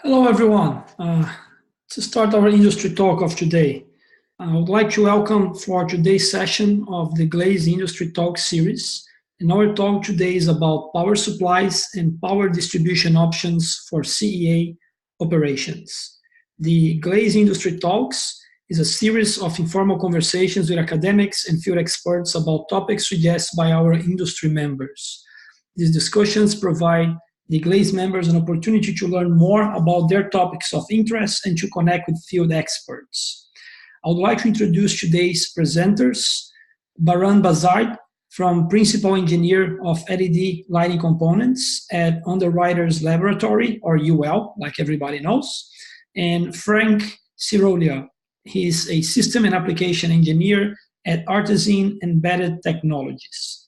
Hello, everyone. To start our industry talk of today, I would like to welcome for today's session of the GLASE Industry Talks series. And our talk today is about power supplies and power distribution options for CEA operations. The GLASE Industry Talks is a series of informal conversations with academics and field experts about topics suggested by our industry members. These discussions provide the GLASE members an opportunity to learn more about their topics of interest and to connect with field experts. I would like to introduce today's presenters, Bahram Barzideh, from Principal Engineer of LED Lighting Components at Underwriters Laboratories, or UL, like everybody knows, and Frank Cirolia. He's a System and Application Engineer at Artesyn Embedded Technologies.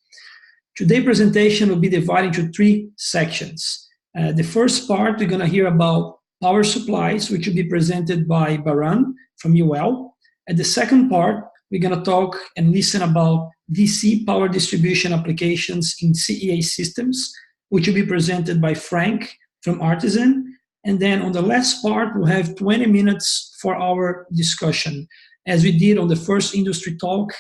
Today's presentation will be divided into three sections. The first part, we're going to hear about power supplies, which will be presented by Bahram from UL. At the second part, we're going to talk and listen about DC power distribution applications in CEA systems, which will be presented by Frank from Artesyn. And then on the last part, we'll have 20 minutes for our discussion. As we did on the first industry talk,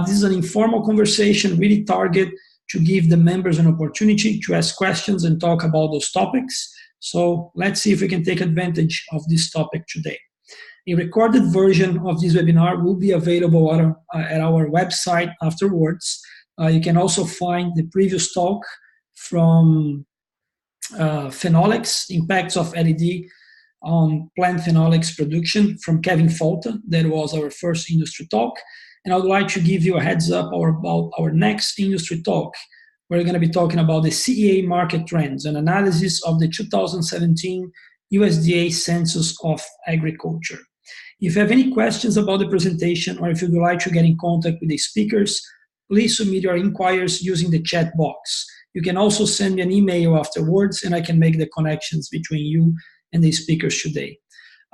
this is an informal conversation, really target to give the members an opportunity to ask questions and talk about those topics. So let's see if we can take advantage of this topic today. A recorded version of this webinar will be available at our website afterwards. You can also find the previous talk from phenolics, impacts of LED on plant phenolics production from Kevin Folta. That was our first industry talk. And I would like to give you a heads up about our next industry talk. We're going to be talking about the CEA market trends and analysis of the 2017 USDA Census of Agriculture. If you have any questions about the presentation or if you would like to get in contact with the speakers, please submit your inquiries using the chat box. You can also send me an email afterwards and I can make the connections between you and the speakers today.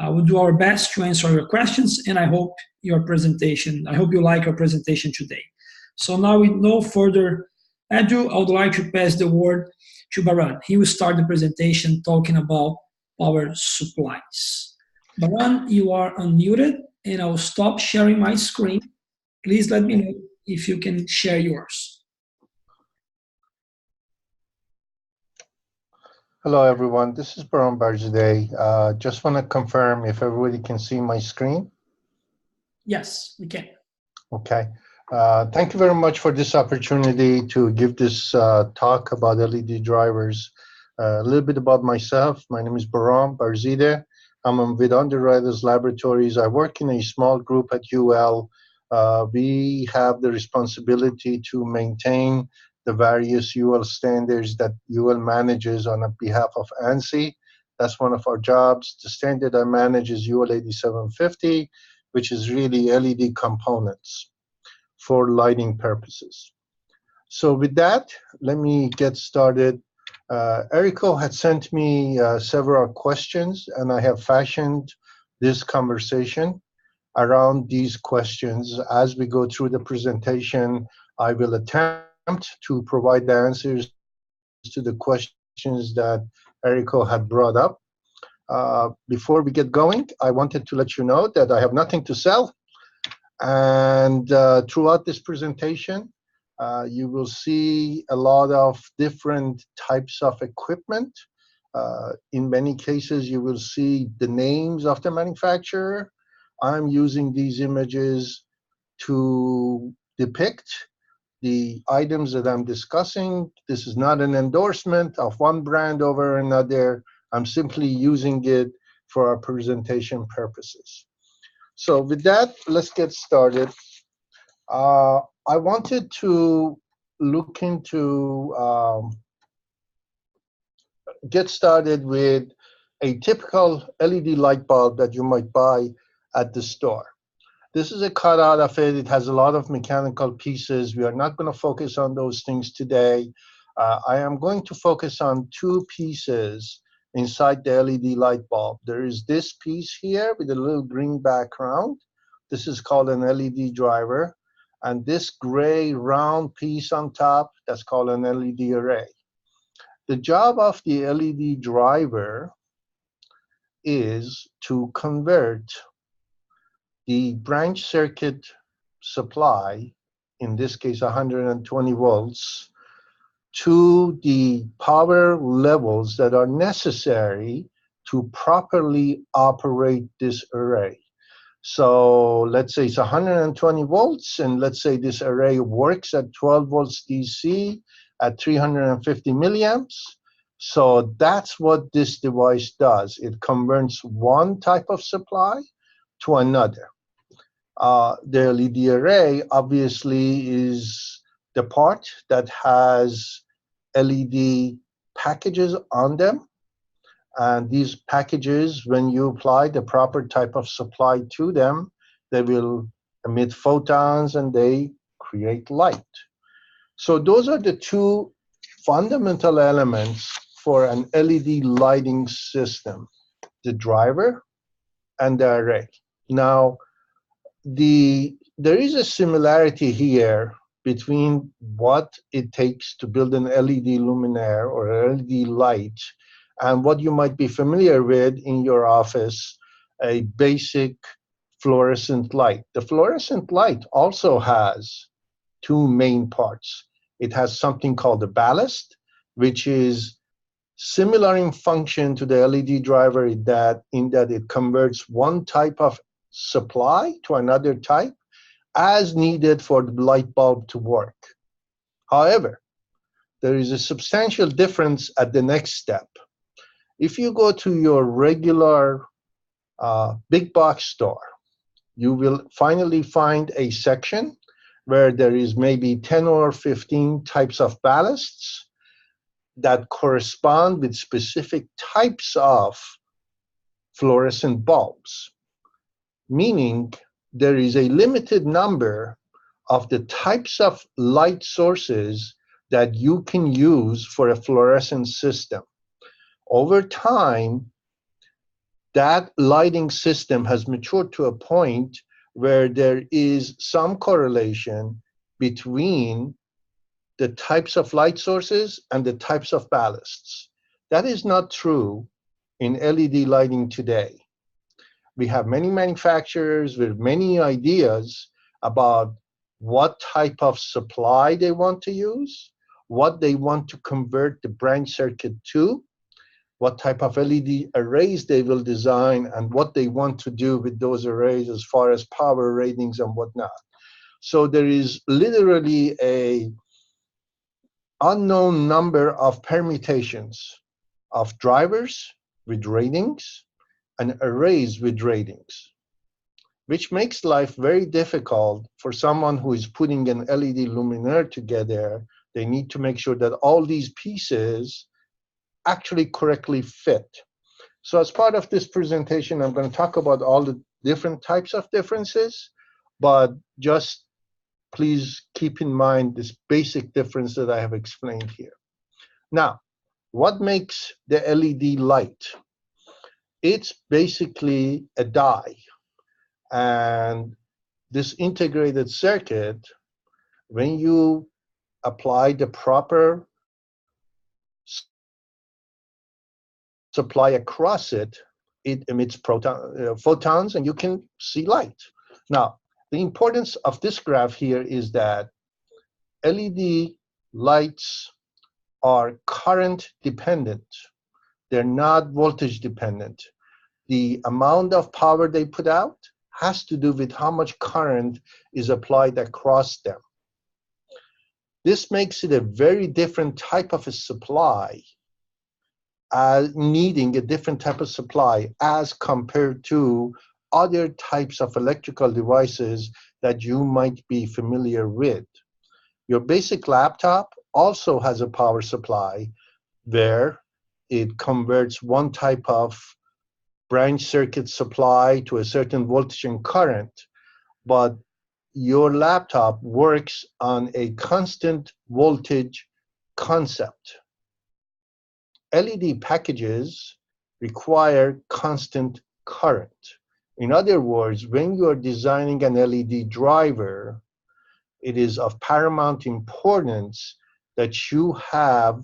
We'll do our best to answer your questions, and I hope you like our presentation today. So now, with no further ado, I would like to pass the word to Bahram. He will start the presentation talking about power supplies. Bahram, you are unmuted, and I'll stop sharing my screen. Please let me know if you can share yours. Hello, everyone. This is Bahram Barzideh. Just want to confirm if everybody can see my screen. Yes, we can. Okay. Thank you very much for this opportunity to give this talk about LED drivers. A little bit about myself. My name is Bahram Barzideh. I'm with Underwriters Laboratories. I work in a small group at UL. We have the responsibility to maintain the various UL standards that UL manages on behalf of ANSI. That's one of our jobs. The standard I manage is UL 8750, which is really LED components for lighting purposes. So with that, let me get started. Erico had sent me several questions, and I have fashioned this conversation around these questions. As we go through the presentation, I will attempt to provide the answers to the questions that Erico had brought up. Before we get going, I wanted to let you know that I have nothing to sell. And throughout this presentation, you will see a lot of different types of equipment. In many cases, you will see the names of the manufacturer. I'm using these images to depict the items that I'm discussing. This is not an endorsement of one brand over another. I'm simply using it for our presentation purposes. So with that, let's get started. I wanted to look into, get started with a typical LED light bulb that you might buy at the store. This is a cutout of it. It has a lot of mechanical pieces. We are not going to focus on those things today. I am going to focus on two pieces inside the LED light bulb. There is this piece here with a little green background. This is called an LED driver. And this gray round piece on top, that's called an LED array. The job of the LED driver is to convert the branch circuit supply, in this case 120 volts, to the power levels that are necessary to properly operate this array. So let's say it's 120 volts, and let's say this array works at 12 volts DC at 350 milliamps. So that's what this device does. It converts one type of supply to another. The LED array obviously is the part that has LED packages on them. And these packages, when you apply the proper type of supply to them, they will emit photons and they create light. So those are the two fundamental elements for an LED lighting system, the driver and the array. Now, there is a similarity here between what it takes to build an LED luminaire or LED light and what you might be familiar with in your office, a basic fluorescent light. The fluorescent light also has two main parts. It has something called the ballast, which is similar in function to the LED driver in that it converts one type of supply to another type as needed for the light bulb to work. However, there is a substantial difference at the next step. If you go to your regular big box store, you will finally find a section where there is maybe 10 or 15 types of ballasts that correspond with specific types of fluorescent bulbs, meaning there is a limited number of the types of light sources that you can use for a fluorescent system. Over time, that lighting system has matured to a point where there is some correlation between the types of light sources and the types of ballasts. That is not true in LED lighting today. We have many manufacturers with many ideas about what type of supply they want to use, what they want to convert the branch circuit to, what type of LED arrays they will design, and what they want to do with those arrays as far as power ratings and whatnot. So there is literally a unknown number of permutations of drivers with ratings and arrays with ratings, which makes life very difficult for someone who is putting an LED luminaire together. They need to make sure that all these pieces actually correctly fit. So as part of this presentation, I'm going to talk about all the different types of differences, but just please keep in mind this basic difference that I have explained here. Now, what makes the LED light? It's basically a die. And this integrated circuit, when you apply the proper supply across it, it emits photons and you can see light. Now, the importance of this graph here is that LED lights are current dependent. They're not voltage dependent. The amount of power they put out has to do with how much current is applied across them. This makes it a very different type of a supply, needing a different type of supply as compared to other types of electrical devices that you might be familiar with. Your basic laptop also has a power supply where it converts one type of branch circuit supply to a certain voltage and current, but your laptop works on a constant voltage concept. LED packages require constant current. In other words, when you are designing an LED driver, it is of paramount importance that you have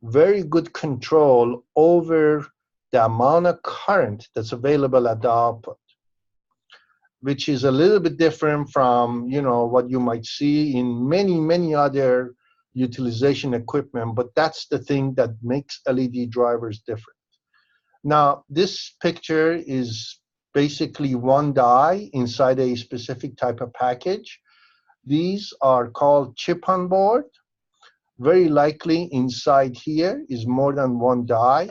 very good control over the amount of current that's available at the output, which is a little bit different from, you know, what you might see in many other utilization equipment, but that's the thing that makes LED drivers different. Now, this picture is basically one die inside a specific type of package. These are called chip on board. Very likely inside here is more than one die.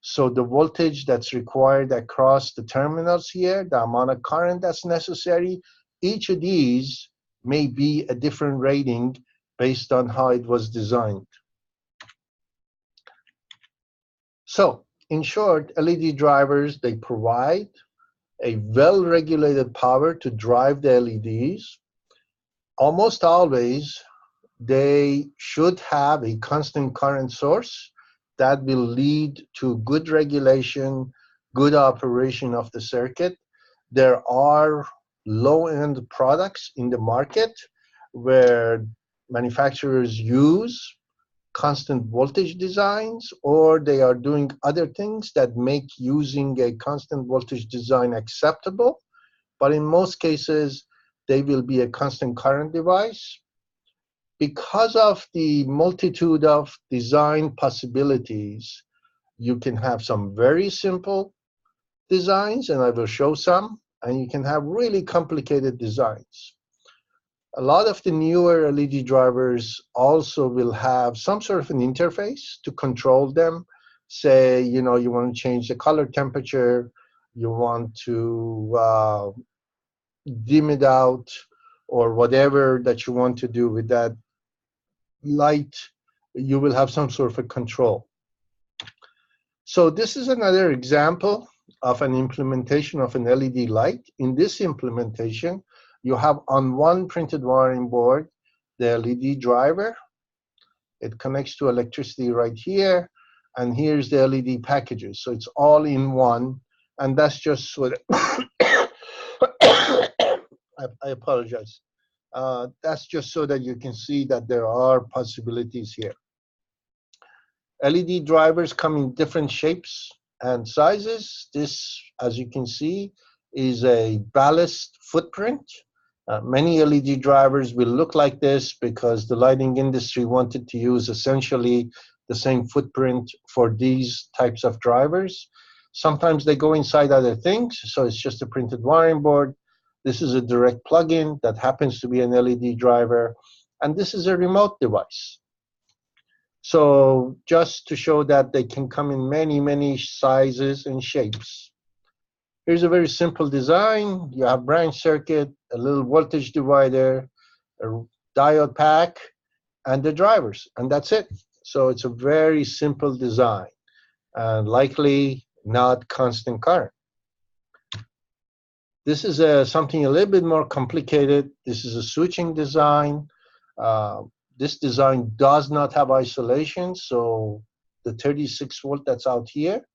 So the voltage that's required across the terminals here, the amount of current that's necessary, each of these may be a different rating based on how it was designed. So in short, LED drivers, they provide a well-regulated power to drive the LEDs. Almost always, they should have a constant current source that will lead to good regulation, good operation of the circuit. There are low-end products in the market where manufacturers use constant voltage designs, or they are doing other things that make using a constant voltage design acceptable. But in most cases, they will be a constant current device. Because of the multitude of design possibilities, you can have some very simple designs, and I will show some, and you can have really complicated designs. A lot of the newer LED drivers also will have some sort of an interface to control them. Say, you know, you want to change the color temperature, you want to dim it out, or whatever that you want to do with that light, you will have some sort of a control. So this is another example of an implementation of an LED light. In this implementation, you have on one printed wiring board the LED driver. It connects to electricity right here, and here's the LED packages. So it's all in one, and that's just so that I apologize. That's just so that you can see that there are possibilities here. LED drivers come in different shapes and sizes. This, as you can see, is a ballast footprint. Many LED drivers will look like this because the lighting industry wanted to use essentially the same footprint for these types of drivers. Sometimes they go inside other things, so it's just a printed wiring board. This is a direct plug-in that happens to be an LED driver, and this is a remote device. So just to show that they can come in many sizes and shapes. Here's a very simple design. You have branch circuit, a little voltage divider, a diode pack, and the drivers, and that's it. So it's a very simple design, and likely not constant current. This is something a little bit more complicated. This is a switching design. This design does not have isolation, so the 36 volt that's out here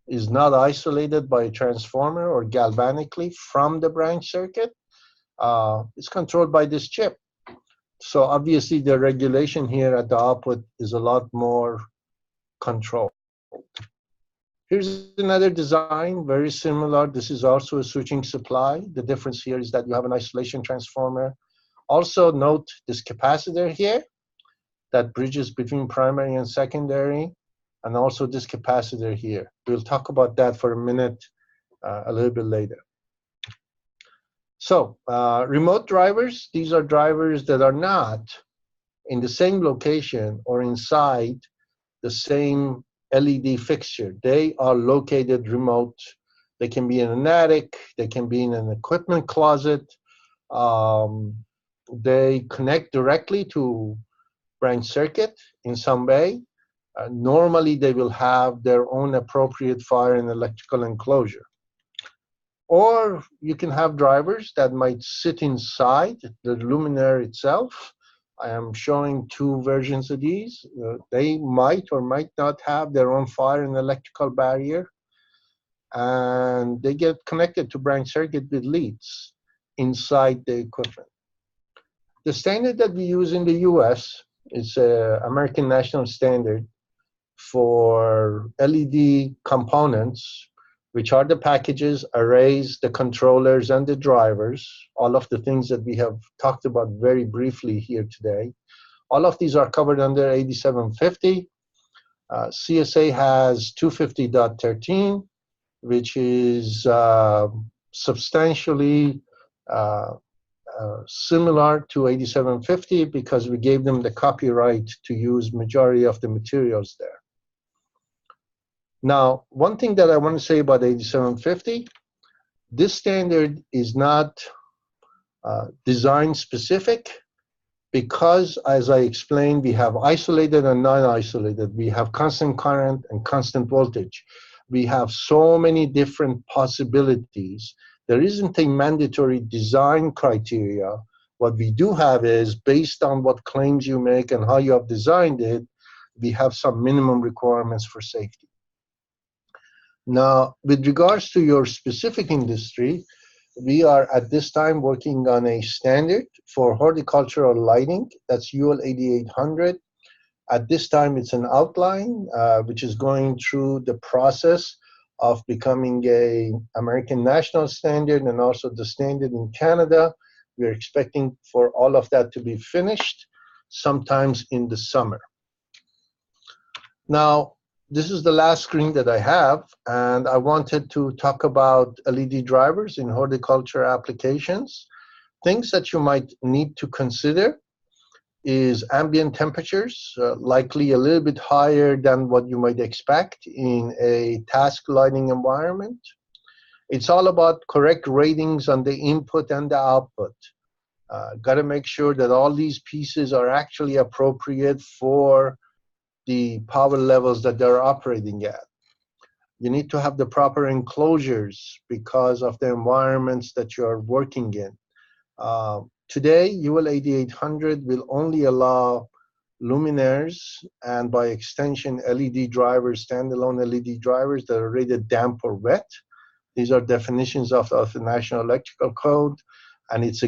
is not isolated by a transformer or galvanically from the branch circuit. It's controlled by this chip. So obviously the regulation here at the output is a lot more controlled. Here's another design, very similar. This is also a switching supply. The difference here is that you have an isolation transformer. Also note this capacitor here that bridges between primary and secondary, and also this capacitor here. We'll talk about that for a minute a little bit later. So remote drivers, these are drivers that are not in the same location or inside the same LED fixture. They are located remote. They can be in an attic, they can be in an equipment closet. They connect directly to branch circuit in some way. Normally they will have their own appropriate fire and electrical enclosure. Or you can have drivers that might sit inside the luminaire itself. I am showing two versions of these. They might or might not have their own fire and electrical barrier, and they get connected to branch circuit with leads inside the equipment. The standard that we use in the US is American National Standard for LED components, which are the packages, arrays, the controllers, and the drivers, all of the things that we have talked about very briefly here today. All of these are covered under 8750. CSA has 250.13, which is substantially similar to 8750 because we gave them the copyright to use majority of the materials there. Now, one thing that I want to say about 8750, this standard is not design specific because, as I explained, we have isolated and non-isolated. We have constant current and constant voltage. We have so many different possibilities. There isn't a mandatory design criteria. What we do have is, based on what claims you make and how you have designed it, we have some minimum requirements for safety. Now, with regards to your specific industry, we are at this time working on a standard for horticultural lighting. That's UL 8800. At this time, it's an outline, which is going through the process of becoming a American national standard and also the standard in Canada. We're expecting for all of that to be finished sometimes in the summer. Now, this is the last screen that I have, and I wanted to talk about LED drivers in horticulture applications. Things that you might need to consider is ambient temperatures, likely a little bit higher than what you might expect in a task lighting environment. It's all about correct ratings on the input and the output. Got to make sure that all these pieces are actually appropriate for the power levels that they're operating at. You need to have the proper enclosures because of the environments that you're working in. Today, UL 8800 will only allow luminaires and by extension LED drivers, standalone LED drivers that are rated damp or wet. These are definitions of the National Electrical Code, and it's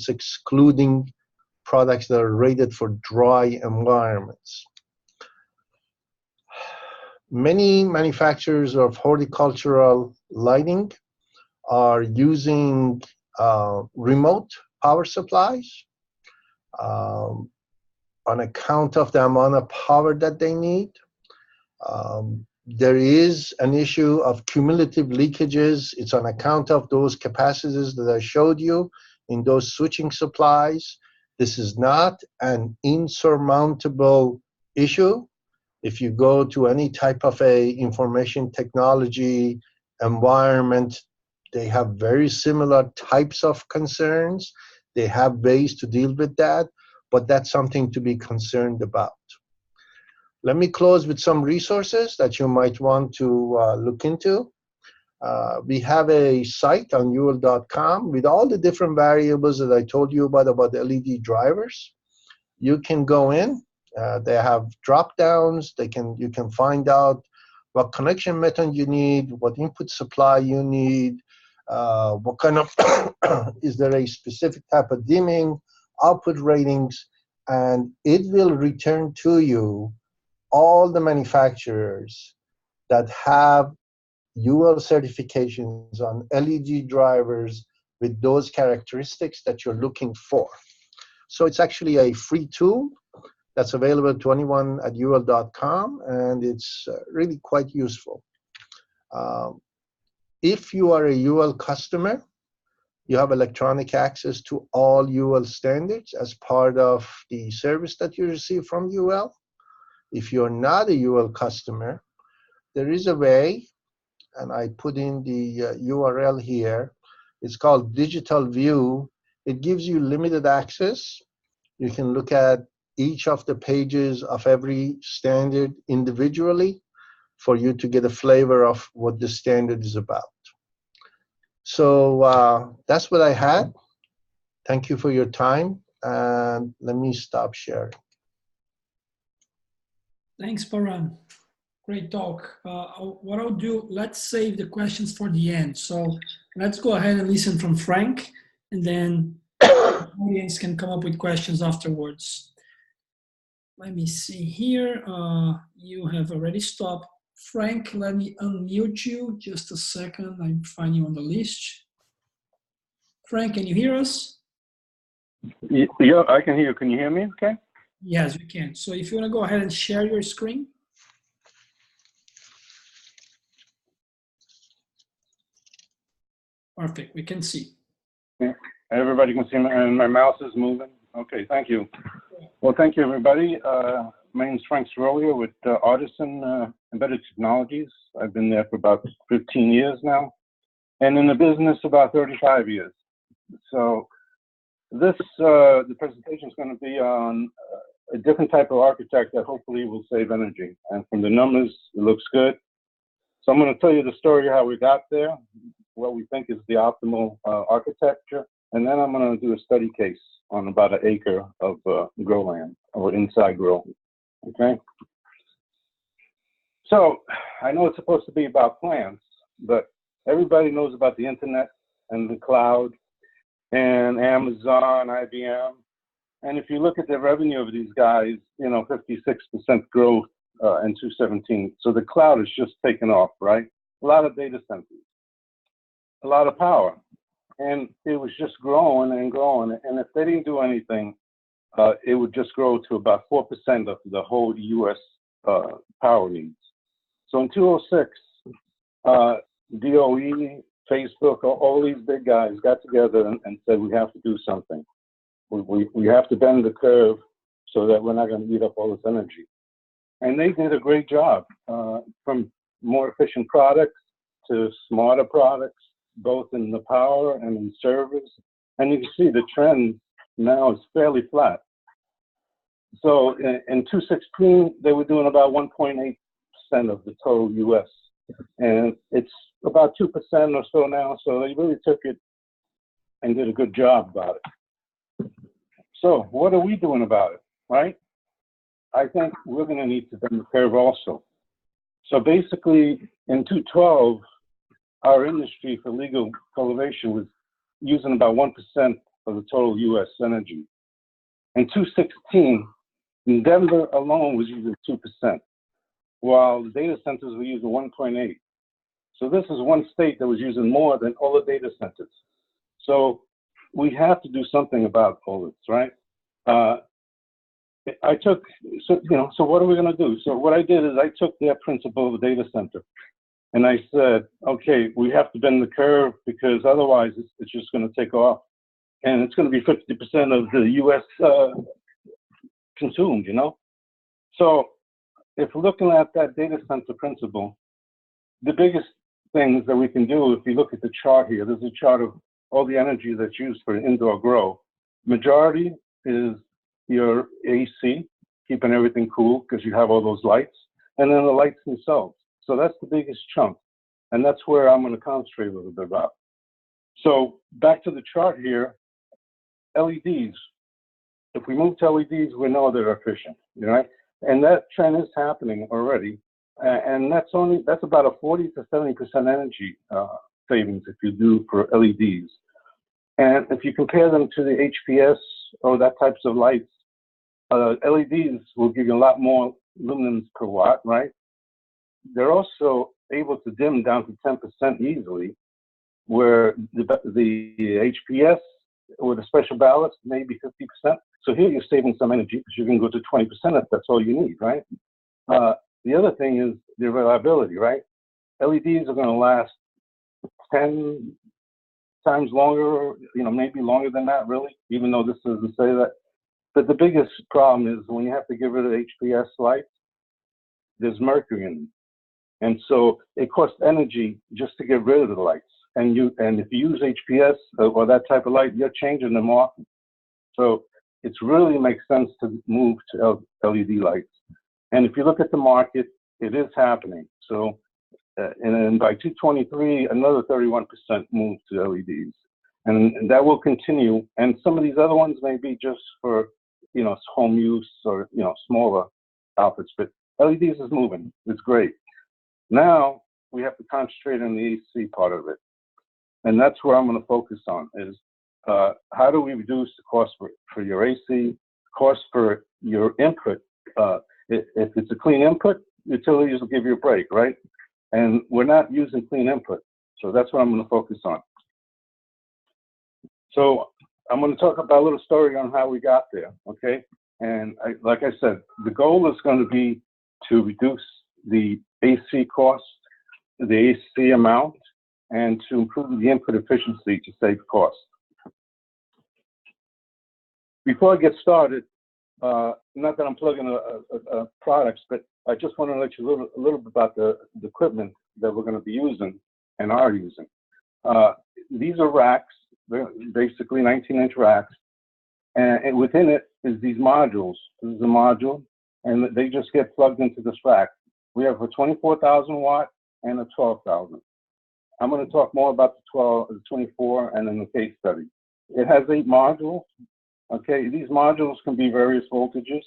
excluding products that are rated for dry environments. Many manufacturers of horticultural lighting are using remote power supplies on account of the amount of power that they need. There is an issue of cumulative leakages. It's on account of those capacities that I showed you in those switching supplies. This is not an insurmountable issue. If you go to any type of a information technology environment, they have very similar types of concerns. They have ways to deal with that, but that's something to be concerned about. Let me close with some resources that you might want to look into. We have a site on ul.com with all the different variables that I told you about LED drivers. You can go in. They have drop downs. You can find out what connection method you need, what input supply you need, what kind of is there a specific type of dimming, output ratings, and it will return to you all the manufacturers that have UL certifications on LED drivers with those characteristics that you're looking for. So it's actually a free tool that's available to anyone at ul.com, and it's really quite useful. If you are a UL customer, you have electronic access to all UL standards as part of the service that you receive from UL. If you're not a UL customer, there is a way, and I put in the URL here. It's called Digital View. It gives you limited access. You can look at each of the pages of every standard individually for you to get a flavor of what the standard is about. So that's what I had. Thank you for your time, and let me stop sharing. Thanks, Bahram. Great talk. What I'll do, let's save the questions for the end. So let's go ahead and listen from Frank, and then the audience can come up with questions afterwards. Let me see here. You have already stopped. Frank, let me unmute you. Just a second. I'm finding you on the list. Frank, can you hear us? Yeah, I can hear you. Can you hear me okay? Yes, we can. So if you want to go ahead and share your screen. Perfect. We can see. Yeah. Everybody can see me, and my mouse is moving. Okay, thank you. Well, thank you, everybody. My name is Frank Cirolia with Artesyn Embedded Technologies. I've been there for about 15 years now, and in the business about 35 years. So this, the presentation is going to be on a different type of architect that hopefully will save energy. And from the numbers, it looks good. So I'm going to tell you the story how we got there, what we think is the optimal architecture, and then I'm going to do a study case on about an acre of grow land or inside grow. Okay. So I know it's supposed to be about plants, but everybody knows about the internet and the cloud and Amazon, IBM. And if you look at the revenue of these guys, you know, 56% growth in 2017. So the cloud is just taken off, right? A lot of data centers, a lot of power. And it was just growing and growing. And if they didn't do anything, it would just grow to about 4% of the whole US power needs. So in 2006, DOE, Facebook, all these big guys got together and said, we have to do something. We have to bend the curve so that we're not going to eat up all this energy. And they did a great job, from more efficient products to smarter products, both in the power and in servers. And you can see the trend now is fairly flat. So in 2016, they were doing about 1.8% of the total US. And it's about 2% or so now. So they really took it and did a good job about it. So what are we doing about it, right? I think we're going to need to bend the curve also. So basically, in 2012, our industry for legal cultivation was using about 1% of the total US energy. In 2016, in Denver alone was using 2%, while the data centers were using 1.8. So this is one state that was using more than all the data centers. So we have to do something about all this, right? So what are we going to do? So what I did is I took their principle of a data center and I said, okay, we have to bend the curve because otherwise it's just going to take off. And it's going to be 50% of the US consumed, you know? So if we're looking at that data center principle, the biggest things that we can do, if you look at the chart here, there's a chart of all the energy that's used for indoor grow. Majority is your AC, keeping everything cool because you have all those lights, and then the lights themselves. So that's the biggest chunk, and that's where I'm going to concentrate a little bit about. So back to the chart here, LEDs. If we move to LEDs, we know they're efficient, right? And that trend is happening already, and that's about a 40 to 70% energy savings if you do for LEDs. And if you compare them to the HPS or that types of lights, LEDs will give you a lot more lumens per watt, right? They're also able to dim down to 10% easily, where the HPS with a special ballast may be 50%. So here you're saving some energy because you can go to 20% if that's all you need, right? The other thing is the reliability, right? LEDs are going to last 10 times longer, you know, maybe longer than that, really, even though this doesn't say that. But the biggest problem is when you have to get rid of the HPS lights, there's mercury in them. And so it costs energy just to get rid of the lights. And if you use HPS or that type of light, you're changing them often. So it really makes sense to move to LED lights. And if you look at the market, it is happening. So and by 2023, another 31% move to LEDs. And that will continue. And some of these other ones may be just for, you know, home use or, you know, smaller outfits, but LEDs is moving. It's great. Now we have to concentrate on the AC part of it. And that's where I'm going to focus on is how do we reduce the cost for your AC, cost for your input If it's a clean input, utilities will give you a break, right? And we're not using clean input. So that's what I'm going to focus on. So I'm going to talk about a little story on how we got there, okay? And like I said, the goal is going to be to reduce the AC cost, the AC amount, and to improve the input efficiency to save cost. Before I get started, not that I'm plugging products, but I just want to let you a little bit about the equipment that we're going to be using and are using. These are racks. They're basically 19-inch racks, and within it is these modules. This is a module, and they just get plugged into this rack. We have a 24,000 watt and a 12,000. I'm going to talk more about the 24, and then the case study. It has 8 modules. Okay, these modules can be various voltages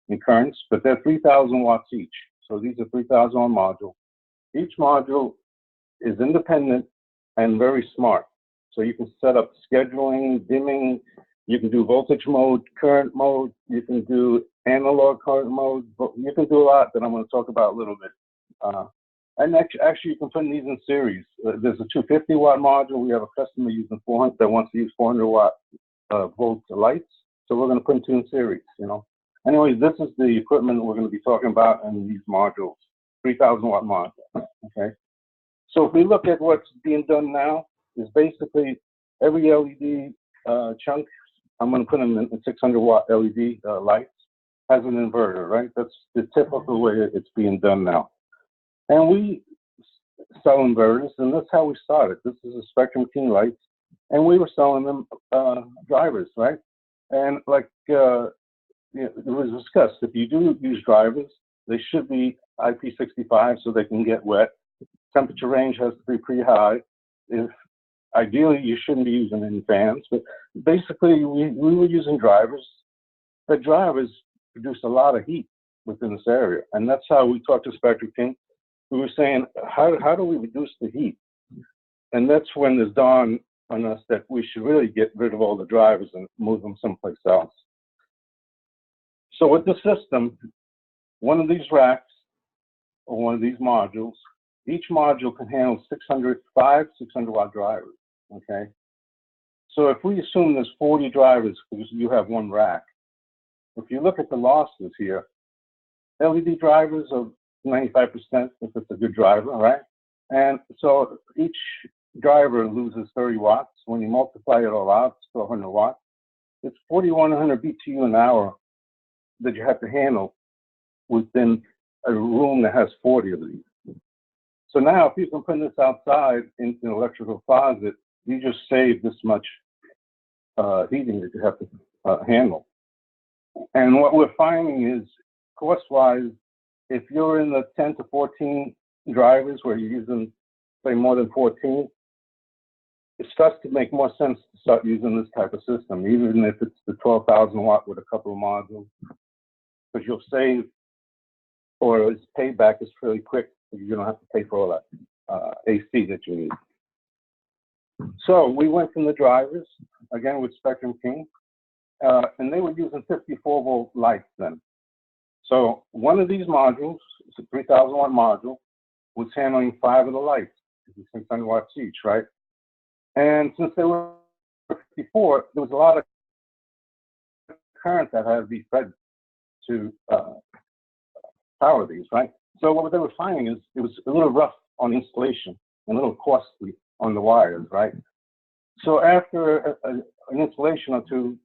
and currents, but they're 3,000 watts each. So these are 3,000 watt modules. Each module is independent and very smart. So you can set up scheduling, dimming, you can do voltage mode, current mode, you can do analog current mode, you can do a lot that I'm going to talk about a little bit. And actually you can put these in series. There's a 250 watt module. We have a customer using 400 that wants to use 400 watt volt lights. So we're going to put 2 in series, you know. Anyways, this is the equipment we're going to be talking about in these modules, 3,000 watt module, okay. So if we look at what's being done now, is basically every LED chunk, I'm going to put in 600 watt LED lights, has an inverter, right? That's the typical way it's being done now. And we sell inverters, and that's how we started. This is a Spectrum King lights, and we were selling them drivers, right? And like it was discussed, if you do use drivers, they should be IP65 so they can get wet. Temperature range has to be pretty high. Ideally, you shouldn't be using any fans, but basically we were using drivers. The drivers produce a lot of heat within this area, and that's how we talked to Spectrum King. We were saying, how do we reduce the heat? And that's when there's dawned on us that we should really get rid of all the drivers and move them someplace else. So with the system, one of these racks or one of these modules, each module can handle 600 watt drivers, okay? So if we assume there's 40 drivers because you have one rack, if you look at the losses here, LED drivers are 95% if it's a good driver, right? And so each driver loses 30 watts. When you multiply it all out, it's 1,200 watts. It's 4,100 BTU an hour that you have to handle within a room that has 40 of these. So now if you can put this outside into an electrical closet, you just save this much heating that you have to handle. And what we're finding is, cost-wise, if you're in the 10 to 14 drivers where you're using, say, more than 14, it starts to make more sense to start using this type of system, even if it's the 12,000 watt with a couple of modules, because you'll save, or its payback is fairly quick. You don't have to pay for all that AC that you need. So we went from the drivers, again with Spectrum King, and they were using 54 volt lights then. So one of these modules, it's a 3,000 watt module, was handling 5 of the lights, 600 watts each, right? And since they were 54, there was a lot of current that had to be fed to power these, right? So what they were finding is it was a little rough on installation and a little costly on the wires, right? So after an installation or two,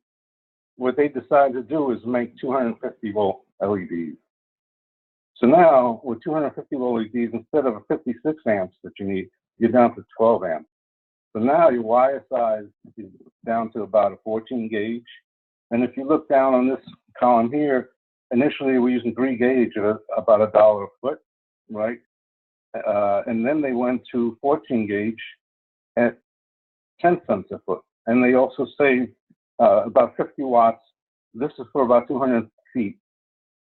what they decided to do is make 250 volt LEDs. So now with 250 volt LEDs, instead of a 56 amps that you need, you're down to 12 amps. So now your wire size is down to about a 14 gauge. And if you look down on this column here, initially we're using 3 gauge at about $1 a foot, right? And then they went to 14 gauge at 10 cents a foot. And they also saved about 50 watts. This is for about 200 feet,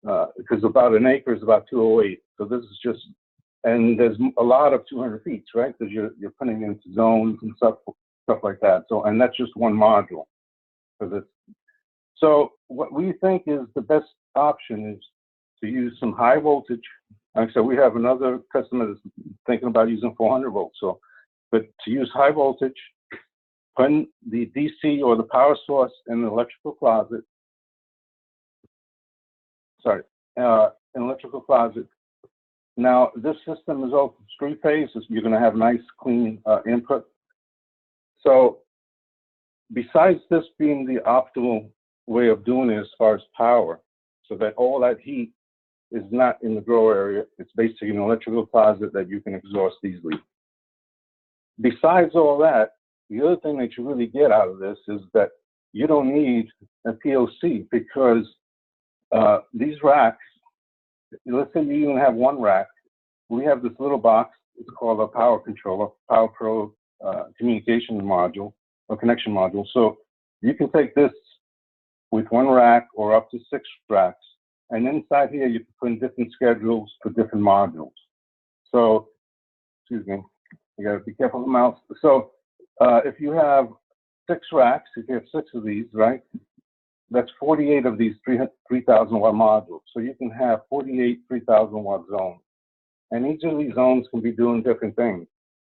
because about an acre is about 208. So this is just, and there's a lot of 200 feet, right? Because you're putting into zones and stuff like that. So, and that's just one module. So what we think is the best option is to use some high voltage. Like I said, we have another customer that's thinking about using 400 volts. So, but to use high voltage, put the DC or the power source in the electrical closet. Sorry, an electrical closet. Now, this system is all 3-phase. You're going to have nice, clean input. So, besides this being the optimal way of doing it as far as power, so that all that heat is not in the grow area, it's basically an electrical closet that you can exhaust easily. Besides all that, the other thing that you really get out of this is that you don't need a PLC, because these racks, let's say you even have one rack. We have this little box. It's called a power controller, Power Pro communication module or connection module. So you can take this with one rack or up to 6 racks, and inside here you can put in different schedules for different modules. So, excuse me, you gotta be careful of the mouse. So if you have 6 racks, if you have 6 of these, right? That's 48 of these 3,000 watt modules. So you can have 48 3,000 watt zones. And each of these zones can be doing different things.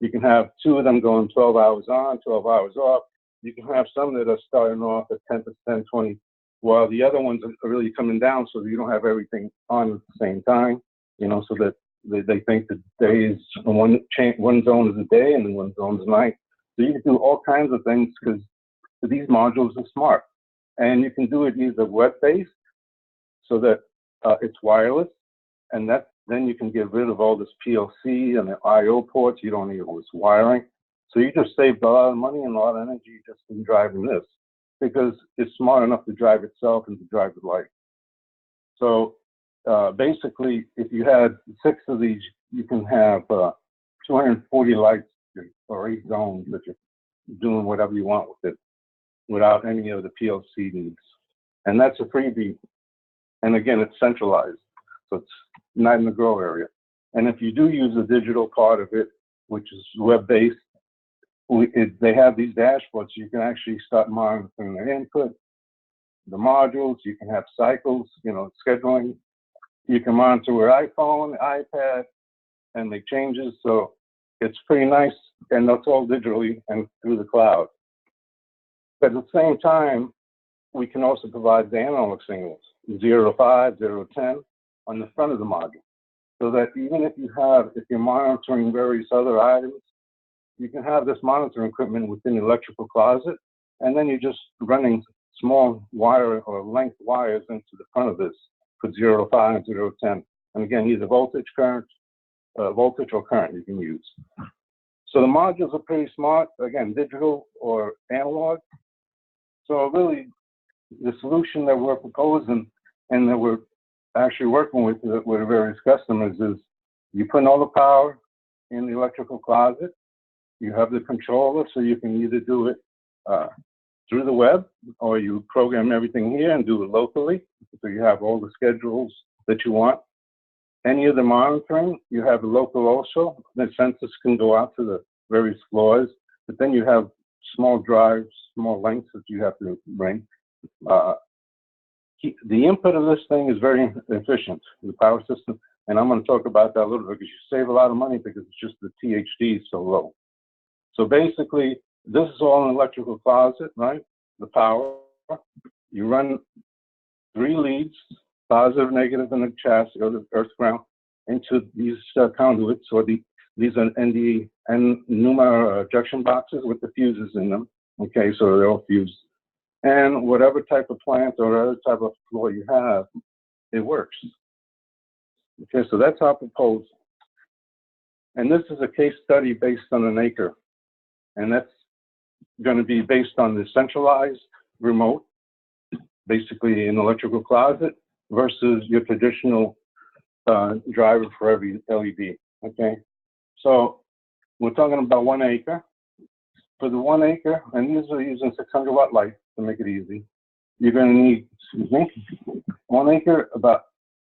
You can have 2 of them going 12 hours on, 12 hours off. You can have some that are starting off at 10%, 20, while the other ones are really coming down, so that you don't have everything on at the same time, you know, so that they think the days, one zone is a day and then one zone is a night. So you can do all kinds of things, because these modules are smart. And you can do it either web-based, so that it's wireless, and then you can get rid of all this PLC and the I/O ports. You don't need all this wiring. So you just saved a lot of money and a lot of energy just in driving this, because it's smart enough to drive itself and to drive the light. So basically, if you had 6 of these, you can have 240 lights or 8 zones that you're doing whatever you want with it, without any of the PLC needs. And that's a freebie. And again, it's centralized, so it's not in the grow area. And if you do use the digital part of it, which is web-based, they have these dashboards. You can actually start monitoring the input, the modules. You can have cycles, you know, scheduling. You can monitor with iPhone, iPad, and make changes. So it's pretty nice, and that's all digitally and through the cloud. But at the same time, we can also provide the analog signals, 0 to 5, 0 to 10, on the front of the module. So that even if you're monitoring various other items, you can have this monitoring equipment within the electrical closet, and then you're just running small wire or length wires into the front of this for 0 to 5, 0 to 10. And again, either voltage or current you can use. So the modules are pretty smart, again, digital or analog. So really, the solution that we're proposing and that we're actually working with various customers is you put in all the power in the electrical closet. You have the controller, so you can either do it through the web, or you program everything here and do it locally. So you have all the schedules that you want. Any of the monitoring, you have local also. The sensors can go out to the various floors, but then you have small drives, small lengths that you have to bring. The input of this thing is very efficient, the power system, and I'm going to talk about that a little bit, because you save a lot of money because it's just the THD is so low. So basically, this is all an electrical closet, right? The power. You run 3 leads, positive, negative, and the chassis, or the earth ground, into these conduits, or these are ND and NUMA junction boxes with the fuses in them. Okay, so they're all fused. And whatever type of plant or other type of floor you have, it works. Okay, so that's our proposal. And this is a case study based on an acre. And that's going to be based on the centralized remote, basically an electrical closet, versus your traditional driver for every LED. Okay, so we're talking about 1 acre. For the 1 acre, and these are using 600 watt lights to make it easy, you're going to need, 1 acre, about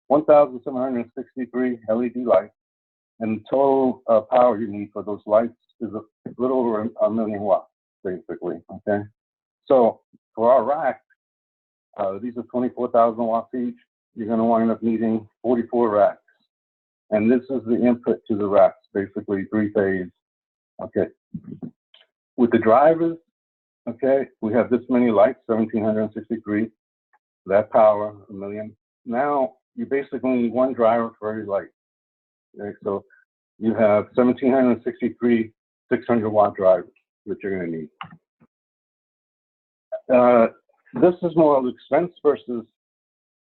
1,763 LED lights, and the total power you need for those lights is a little over 1 million watts, basically. Okay, so for our rack, these are 24,000 watts each. you're going to wind up needing 44 racks. And this is the input to the racks, basically three-phase. Okay. With the drivers, okay, we have this many lights, 1,763. That power, 1 million. Now, you basically need one driver for every light. Okay, so you have 1,763 600-watt drivers that you're going to need. This is more of expense versus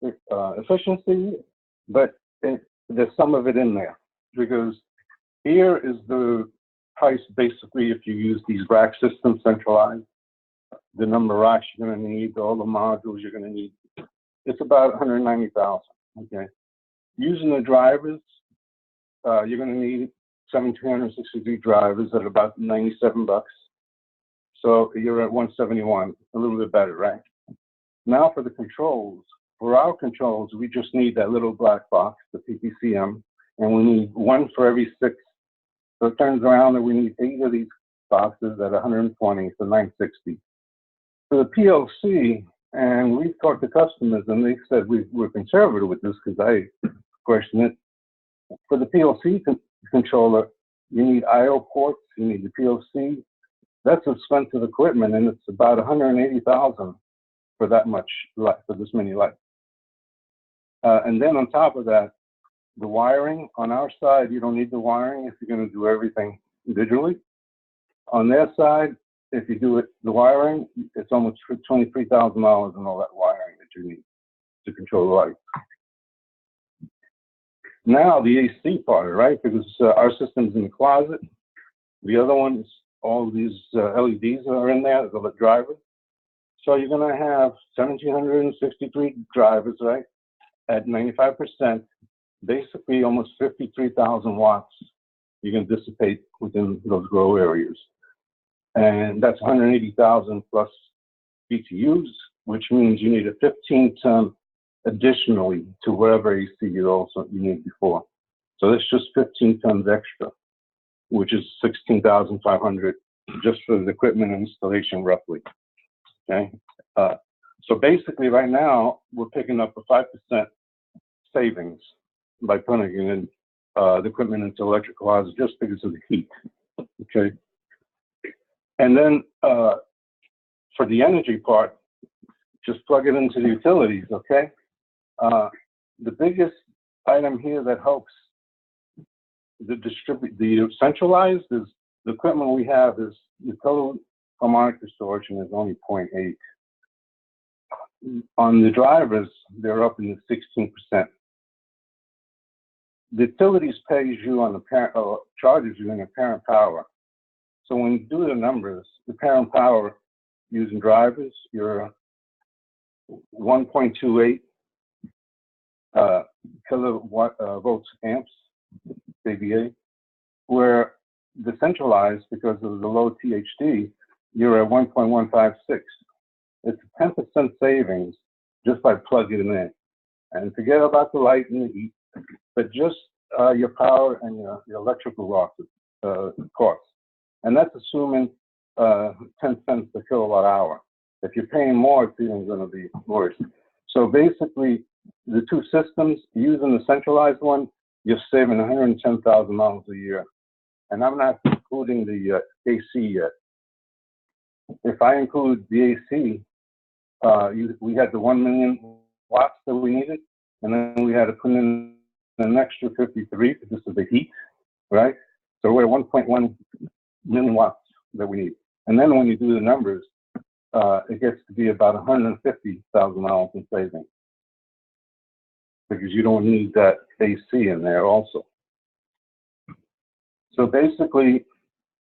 efficiency, but there's some of it in there, because here is the price basically if you use these rack systems centralized, the number of racks you're going to need, all the modules you're going to need. It's about 190,000. Okay, using the drivers, you're going to need 1,763 drivers at about 97 bucks. So you're at 171, a little bit better, right? Now for the controls. For our controls, we just need that little black box, the PPCM, and we need one for every 6. So it turns around that we need 8 of these boxes at 120, so 960. For the PLC, and we've talked to customers, and they said we're conservative with this because I question it. For the PLC controller, you need I/O ports, you need the PLC. That's expensive equipment, and it's about 180,000 for that much light, for this many lights. And then on top of that, the wiring. On our side, you don't need the wiring if you're going to do everything digitally. On their side, if you do it the wiring, it's almost $23,000 and all that wiring that you need to control the light. Now the AC part, right? Because our system's in the closet. The other ones, all these LEDs are in there, the drivers. So you're going to have 1,763 drivers, right? At 95%, basically almost 53,000 watts you can dissipate within those grow areas. And that's 180,000 plus BTUs, which means you need a 15-ton additionally to whatever AC you need before. So that's just 15 tons extra, which is 16,500 just for the equipment and installation roughly. Okay. So basically right now we're picking up a 5% savings by putting in the equipment into electric closets just because of the heat. Okay. And then for the energy part, just plug it into the utilities. Okay. The biggest item here that helps the centralized is the equipment we have is the total harmonic distortion is only 0.8. On the drivers, they're up in the 16%. The utilities pays you on the parent, charges you in the parent power. So when you do the numbers, the parent power using drivers, you're 1.28 kilowatt volts amps, kVA, where the centralized, because of the low THD, you're at 1.156. It's a 10% savings just by plugging it in. And forget about the light and the heat, but just your power and your electrical losses, costs. And that's assuming 10 cents per kilowatt hour. If you're paying more, it's even going to be worse. So basically, the two systems, using the centralized one, you're saving $110,000 a year. And I'm not including the AC yet. If I include the AC, we had the 1 million watts that we needed, and then we had to put in an extra 53 because this is the heat, right? So we're 1.1 million watts that we need. And then when you do the numbers, it gets to be about $150,000 in savings because you don't need that AC in there also. So basically,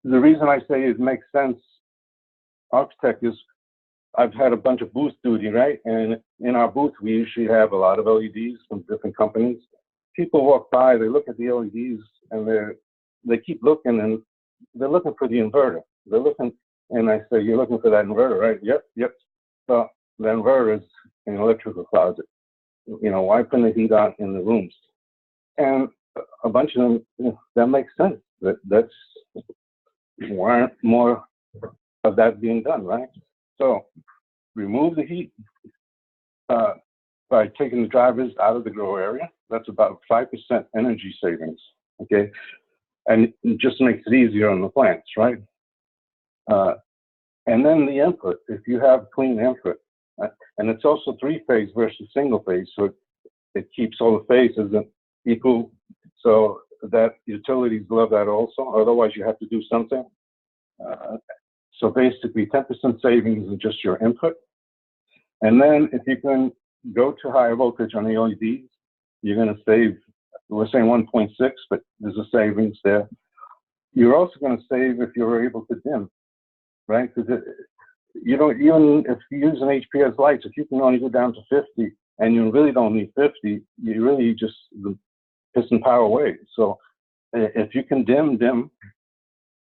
the reason I say it makes sense, architect, is I've had a bunch of booth duty, right? And in our booth, we usually have a lot of LEDs from different companies. People walk by, they look at the LEDs, and they keep looking, and they're looking for the inverter. They're looking, and I say, you're looking for that inverter, right? Yep. So the inverter is in an electrical closet. You know, why put the heat on in the rooms? And a bunch of them, you know, that makes sense. That's why aren't more of that being done, right? So remove the heat, by taking the drivers out of the grow area. That's about 5% energy savings, okay? And it just makes it easier on the plants, right? And then the input, if you have clean input, and it's also 3-phase versus single phase, so it keeps all the phases equal, so that utilities love that also. Otherwise, you have to do something. So basically, 10% savings is just your input. And then if you can go to higher voltage on the LEDs, you're going to save, we're saying 1.6, but there's a savings there. You're also going to save if you're able to dim, right? Because you don't, even if you use an HPS lights, if you can only go down to 50 and you really don't need 50, you really just pissing power away. So if you can dim,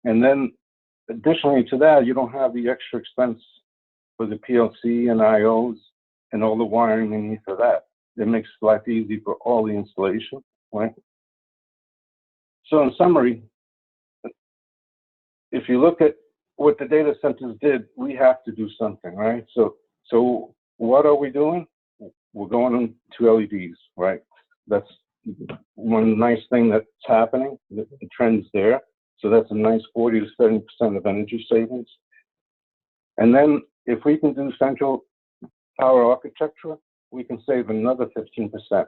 and then additionally to that, you don't have the extra expense for the PLC and IOs and all the wiring you need for that. It makes life easy for all the installation, right? So in summary, if you look at what the data centers did, we have to do something, right? So what are we doing? We're going to LEDs, right? That's one nice thing that's happening. The trend's there. So that's a nice 40 to 70% of energy savings. And then if we can do central power architecture, we can save another 15%.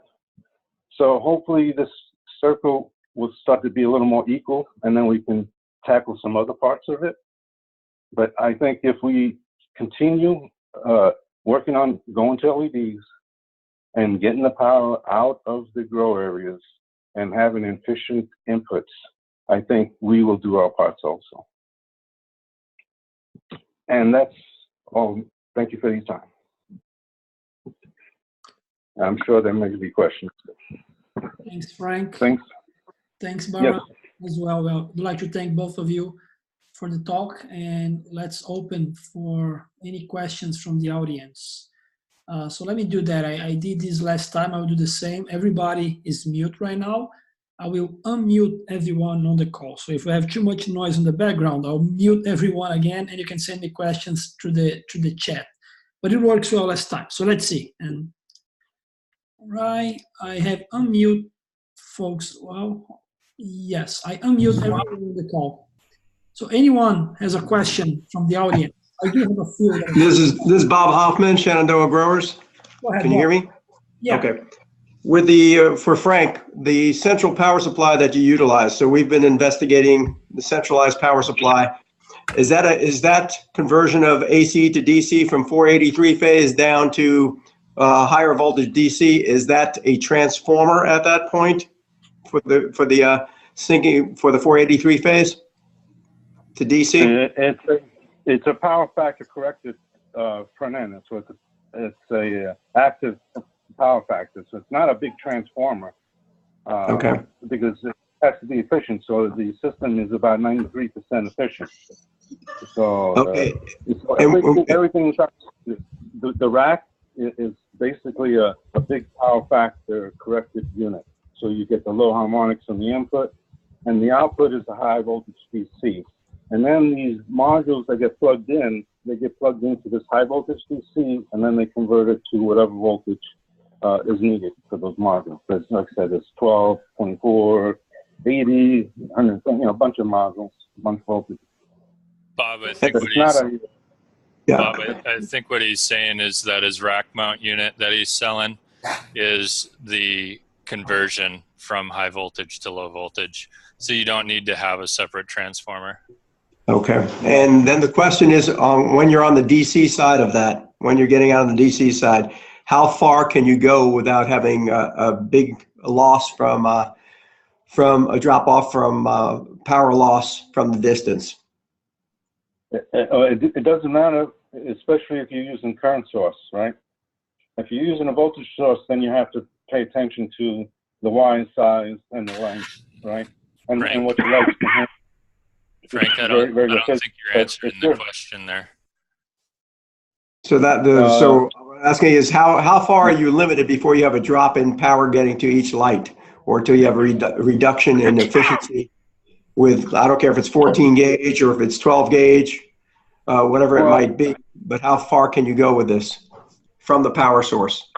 So hopefully this circle will start to be a little more equal, and then we can tackle some other parts of it. But I think if we continue working on going to LEDs and getting the power out of the grow areas and having efficient inputs, I think we will do our parts also. And that's all. Thank you for your time. I'm sure there may be questions. Thanks, Frank. Thanks. Thanks, Bahram, Yes. as well. Well, I'd like to thank both of you for the talk, and let's open for any questions from the audience. So let me do that. I did this last time. I'll do the same. Everybody is mute right now. I will unmute everyone on the call. So if we have too much noise in the background, I'll mute everyone again, and you can send me questions through the chat. But it works well last time. So let's see. And right, I have unmute folks. Well, yes, I unmute everyone on the call. So anyone has a question from the audience? I do have a few. This is Bob Hoffman, Shenandoah Growers. Go ahead, Can you hear Bob. me? Yeah. Okay. With the for Frank, the central power supply that you utilize. So we've been investigating the centralized power supply. Is that conversion of AC to DC from 483 phase down to higher voltage DC? Is that a transformer at that point for the syncing for the 483 phase to DC? It's a power factor corrected front end. So it's a active power factor. So it's not a big transformer. Okay. Because it has to be efficient. So the system is about 93% efficient. So, okay. So everything the rack is basically a big power factor corrected unit. So you get the low harmonics on the input, and the output is a high voltage DC. And then these modules that get plugged in, they get plugged into this high voltage DC, and then they convert it to whatever voltage is needed for those modules. Because like I said, it's 12, 24, 80, 100, a bunch of modules, a bunch of voltage. Bob, I think I think what he's saying is that his rack mount unit that he's selling is the conversion from high voltage to low voltage. So you don't need to have a separate transformer. Okay. And then the question is, when you're on the DC side of that, when you're getting out on the DC side, how far can you go without having a big loss from a drop off from power loss from the distance? It doesn't matter, especially if you're using current source, right? If you're using a voltage source, then you have to pay attention to the wire size and the length, right? And what you like to handle. Frank, I don't think you're answering the question there. So so asking is how far are you limited before you have a drop in power getting to each light, or till you have a reduction in efficiency with, I don't care if it's 14 gauge or if it's 12 gauge, whatever it might be, but how far can you go with this from the power source?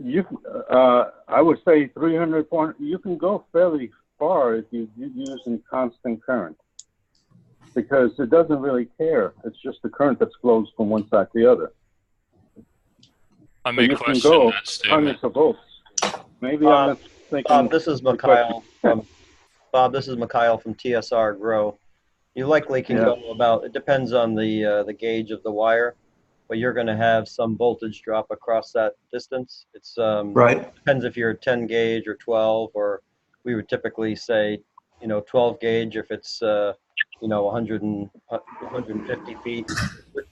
I would say 300, 400, you can go fairly far if you're using constant current, because it doesn't really care. It's just the current that flows from one side to the other. I may you question can go that statement. hundreds of volts. Maybe I'm not thinking. Bob, this is Mikhail from TSR Grow. You likely can go about, it depends on the gauge of the wire, but you're going to have some voltage drop across that distance. It's Right. depends if you're a 10 gauge or 12, or we would typically say, 12 gauge if it's 150 feet.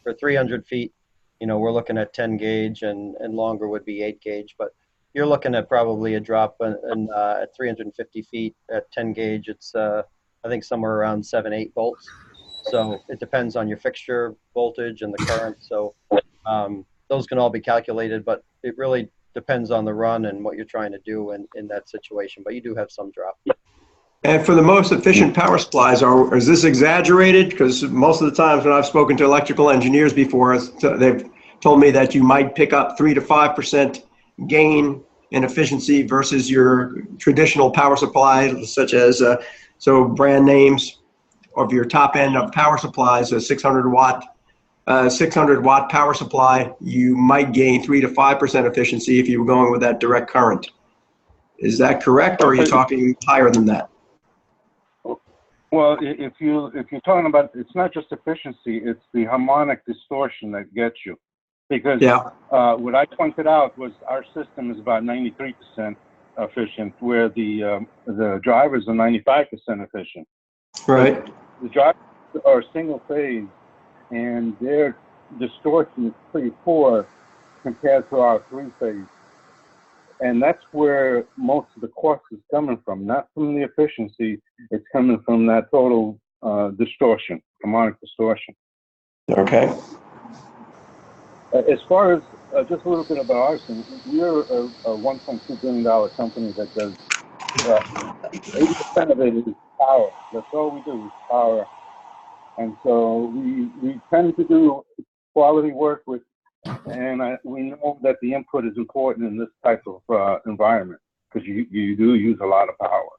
For 300 feet, we're looking at 10 gauge, and longer would be 8 gauge, but you're looking at probably a drop at 350 feet at 10 gauge. It's I think somewhere around 7-8 volts. So it depends on your fixture voltage and the current. So those can all be calculated, but it really depends on the run and what you're trying to do in that situation. But you do have some drop. And for the most efficient power supplies, is this exaggerated? Because most of the times when I've spoken to electrical engineers before, they've told me that you might pick up 3 to 5% gain in efficiency versus your traditional power supply, such as brand names of your top end of power supplies, a 600 watt power supply, you might gain 3 to 5% efficiency if you were going with that direct current. Is that correct, or are you talking higher than that? Well, if you're talking about, it's not just efficiency, it's the harmonic distortion that gets you. Because what I pointed out was our system is about 93% efficient, where the drivers are 95% efficient. Right. The drivers are single phase, and their distortion is pretty poor compared to our 3-phase. And that's where most of the cost is coming from, not from the efficiency. It's coming from that total distortion, harmonic distortion. Okay. As far as just a little bit about Artesyn, we're a $1.2 billion company that does 80% of it is power. That's all we do is power. And so we tend to do quality work with, and we know that the input is important in this type of environment, because you do use a lot of power.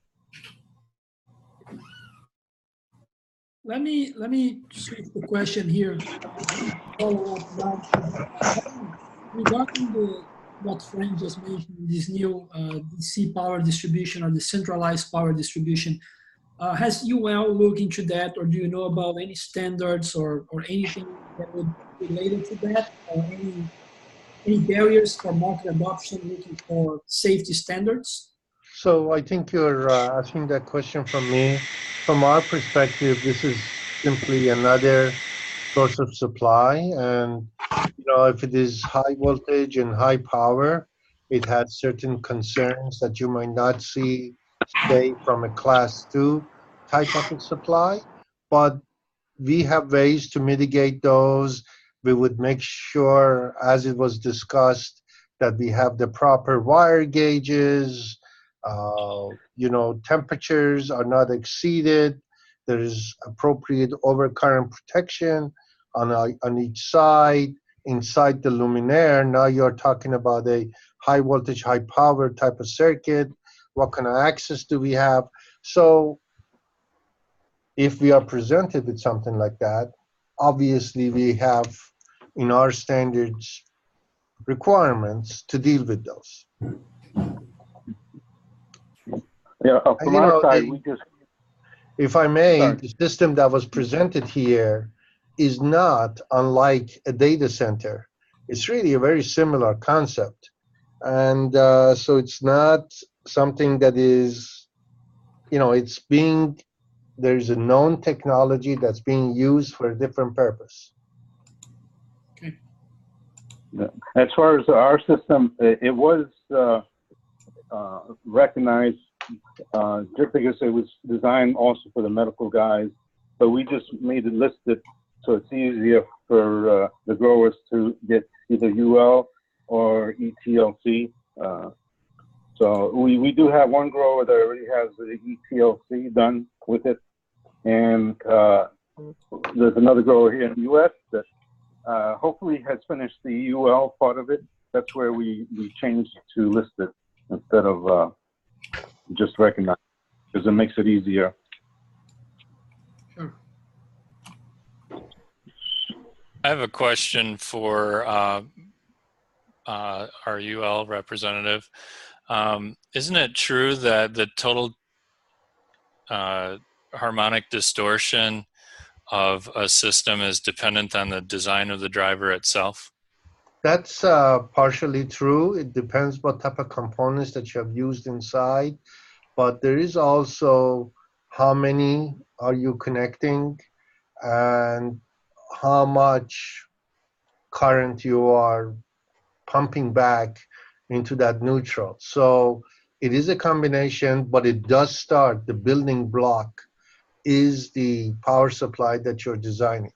Let me switch the question here. Regarding what Frank just mentioned, this new DC power distribution or the centralized power distribution, has UL looked into that, or do you know about any standards or anything that would be related to that, or any barriers for market adoption looking for safety standards? So I think you're asking that question from me. From our perspective, this is simply another source of supply, and if it is high voltage and high power, it has certain concerns that you might not see, say, from a class 2 type of a supply, but we have ways to mitigate those. We would make sure, as it was discussed, that we have the proper wire gauges, temperatures are not exceeded, there is appropriate overcurrent protection on each side. Inside the luminaire, now you're talking about a high voltage, high power type of circuit. What kind of access do we have? So if we are presented with something like that, obviously we have in our standards requirements to deal with those. Yeah, from our side, we just... If I may, Sorry. the system that was presented here is not unlike a data center. It's really a very similar concept. And so it's not something that is, there's a known technology that's being used for a different purpose. Okay. As far as our system, it was recognized just because it was designed also for the medical guys. So we just made it listed so it's easier for the growers to get either UL or ETLC. So we do have one grower that already has the ETLC done with it. And there's another grower here in the US that hopefully has finished the UL part of it. That's where we changed to listed instead of just recognized, because it makes it easier. Sure. I have a question for our UL representative. Isn't it true that the total harmonic distortion of a system is dependent on the design of the driver itself? That's partially true. It depends what type of components that you have used inside, but there is also how many are you connecting and how much current you are pumping back into that neutral. So it is a combination, but it does start, the building block is the power supply that you're designing.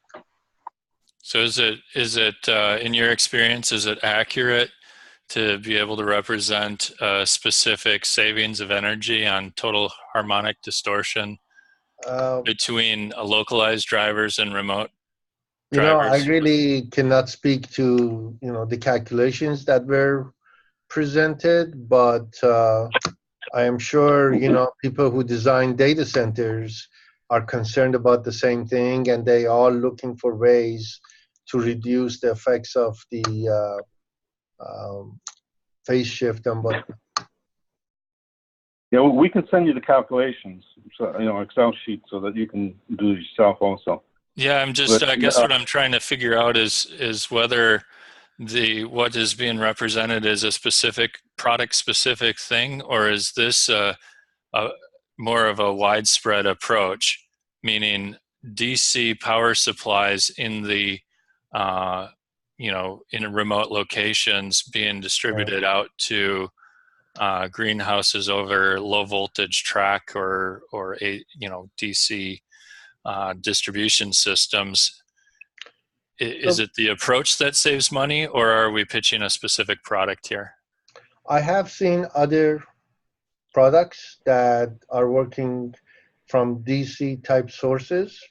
So is it in your experience, is it accurate to be able to represent specific savings of energy on total harmonic distortion between localized drivers and remote drivers? I really cannot speak to, the calculations that were presented, but I am sure, people who design data centers are concerned about the same thing, and they are looking for ways to reduce the effects of the phase shift and what. Yeah, well, we can send you the calculations, so, Excel sheet, so that you can do it yourself also. Yeah, I guess what I'm trying to figure out is whether what is being represented is a specific product specific thing, or is this more of a widespread approach, meaning DC power supplies in the in remote locations being distributed out to greenhouses over low voltage track or DC distribution systems. Is it the approach that saves money, or are we pitching a specific product here? I have seen other products that are working from DC type sources.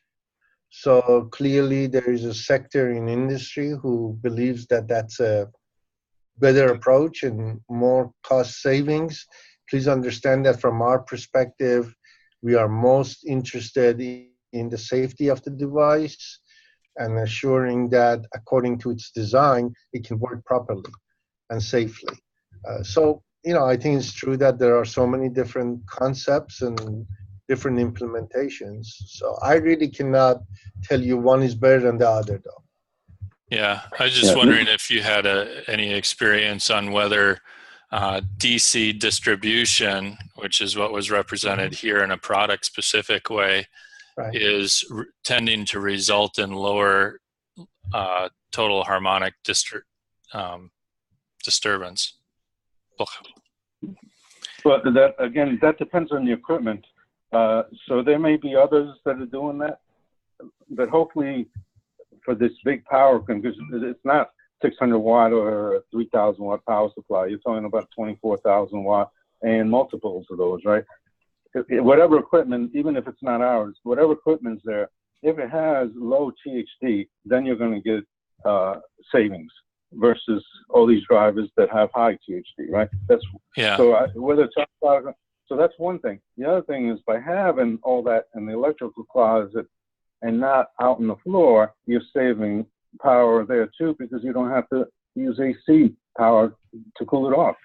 So clearly there is a sector in industry who believes that that's a better approach and more cost savings. Please understand that from our perspective, we are most interested in the safety of the device and assuring that according to its design, it can work properly and safely. I think it's true that there are so many different concepts and different implementations. So I really cannot tell you one is better than the other, though. Yeah, I was just wondering if you had any experience on whether DC distribution, which is what was represented here in a product-specific way, right, is tending to result in lower total harmonic disturbance. But that depends on the equipment. So there may be others that are doing that, but hopefully for this big power, because it's not 600 watt or 3,000 watt power supply. You're talking about 24,000 watt and multiples of those, right? Whatever equipment, even if it's not ours, whatever equipment's there, if it has low THD, then you're going to get savings versus all these drivers that have high THD, right? So that's one thing. The other thing is, by having all that in the electrical closet and not out on the floor, you're saving power there too, because you don't have to use AC power to cool it off.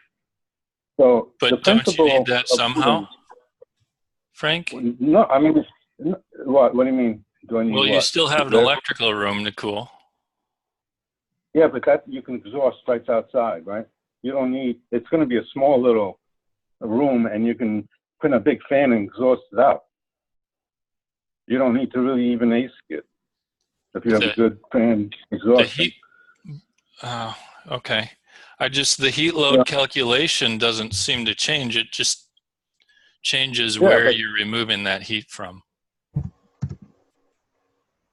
So, but don't you need that somehow, Frank? No, I mean, what do you mean? Do I need Well, what? you still have an electrical room to cool. Yeah, but that you can exhaust right outside, right? You don't need. It's going to be a small little room, and you can put a big fan and exhaust it out. You don't need to really even AC it if you have a good fan exhaust. Okay. The heat load calculation doesn't seem to change. It just changes where you're removing that heat from.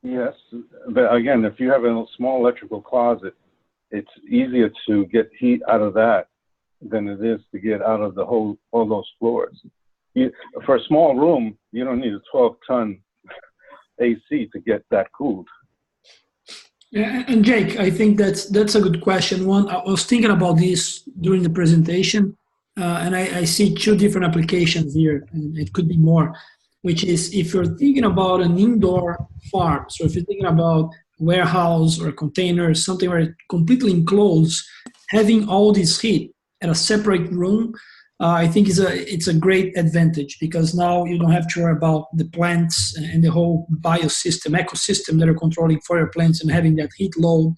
Yes, but again, if you have a small electrical closet, it's easier to get heat out of that than it is to get out of all those floors. For a small room, you don't need a 12-ton AC to get that cooled. Yeah, and Jake, I think that's a good question. One, I was thinking about this during the presentation, and I see two different applications here, and it could be more, which is if you're thinking about an indoor farm, so if you're thinking about warehouse or a container, something where it's completely enclosed, having all this heat at a separate room, I think it's a great advantage because now you don't have to worry about the plants and the whole biosystem, ecosystem that are controlling for your plants and having that heat load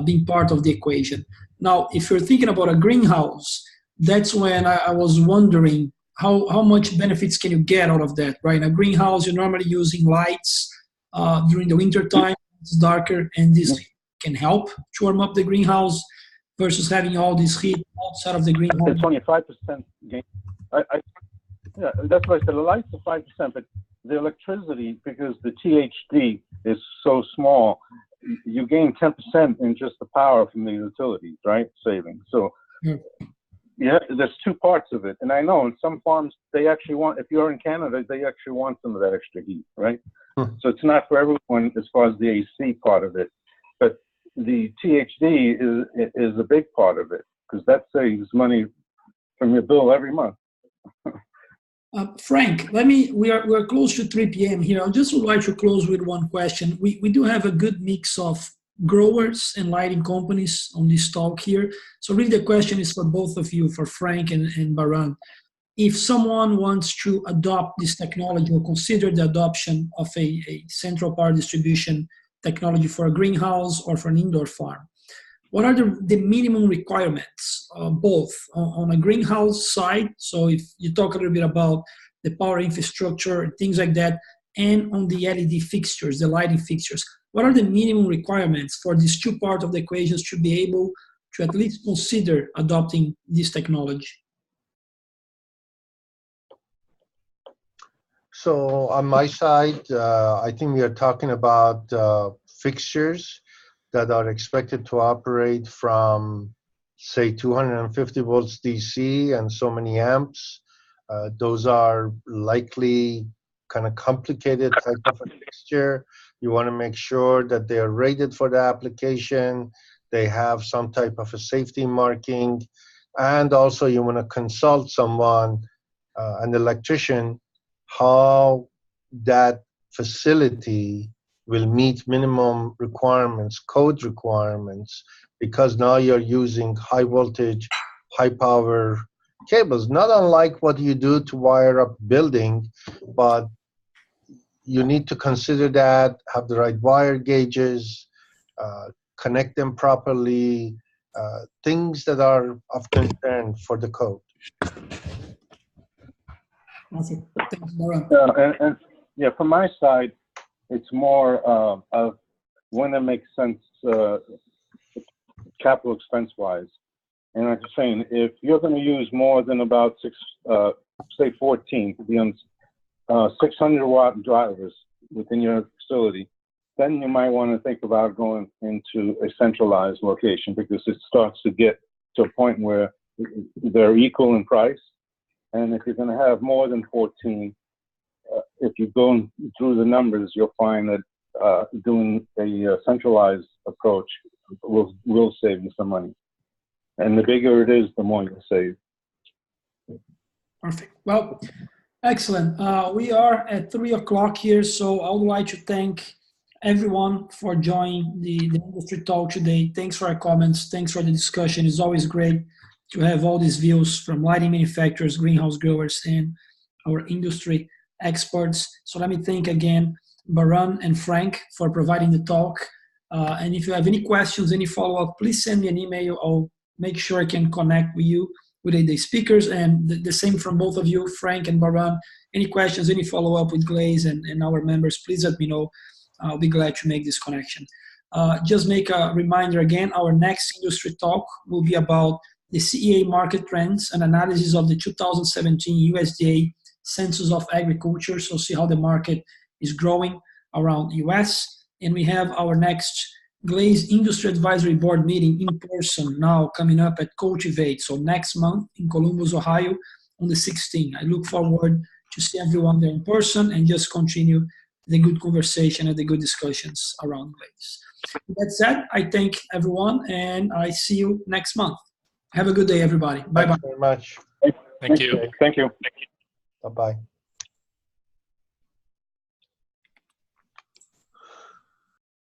being part of the equation. Now, if you're thinking about a greenhouse, that's when I was wondering how much benefits can you get out of that, right? In a greenhouse, you're normally using lights during the winter time, it's darker, and this can help to warm up the greenhouse versus having all this heat outside of the greenhouse. It's only 5% gain. Yeah, that's why I said the lights are 5%, but the electricity, because the THD is so small, you gain 10% in just the power from the utilities, right? Saving. So yeah, there's two parts of it. And I know in some farms, they actually want, if you're in Canada, they actually want some of that extra heat, right? So it's not for everyone as far as the AC part of it. But the THD is a big part of it because that saves money from your bill every month. Frank, we're close to 3 p.m. here. I just would like to close with one question. We do have a good mix of growers and lighting companies on this talk here. So really the question is for both of you, for Frank and Bahram. If someone wants to adopt this technology or consider the adoption of a central power distribution technology for a greenhouse or for an indoor farm, what are the minimum requirements, both on a greenhouse side, so if you talk a little bit about the power infrastructure and things like that, and on the LED fixtures, the lighting fixtures, what are the minimum requirements for these two parts of the equations to be able to at least consider adopting this technology? So on my side, I think we are talking about fixtures that are expected to operate from, say, 250 volts DC and so many amps. Those are likely kind of complicated type of a fixture. You want to make sure that they are rated for the application. They have some type of a safety marking. And also you want to consult someone, an electrician, how that facility will meet minimum requirements, code requirements, because now you're using high voltage, high power cables, not unlike what you do to wire up building, but you need to consider that, have the right wire gauges, connect them properly, things that are of concern for the code. Awesome. Thanks, Bahram. And yeah, from my side, it's more of when it makes sense capital expense wise. And like I'm saying, if you're going to use more than about say 14 to be on 600 watt drivers within your facility, then you might want to think about going into a centralized location because it starts to get to a point where they're equal in price. And if you're going to have more than 14, if you go through the numbers, you'll find that doing a centralized approach will save you some money. And the bigger it is, the more you'll save. Perfect. Well, excellent. We are at 3 o'clock here, so I would like to thank everyone for joining the industry talk today. Thanks for our comments. Thanks for the discussion. It's always great to have all these views from lighting manufacturers, greenhouse growers, and our industry experts. So let me thank again Bahram and Frank for providing the talk. And if you have any questions, any follow-up, please send me an email. I'll make sure I can connect with you, with the speakers, and the same from both of you, Frank and Bahram. Any questions, any follow-up with GLASE and our members, please let me know. I'll be glad to make this connection. Just make a reminder again, our next industry talk will be about the CEA market trends and analysis of the 2017 USDA Census of Agriculture. So see how the market is growing around US. And we have our next GLASE Industry Advisory Board meeting in person now coming up at Cultivate. So next month in Columbus, Ohio on the 16th. I look forward to see everyone there in person and just continue the good conversation and the good discussions around GLASE. That said, I thank everyone, and I see you next month. Have a good day, everybody. Bye-bye. Thank you very much. Thank you. Okay. Thank you. Bye-bye.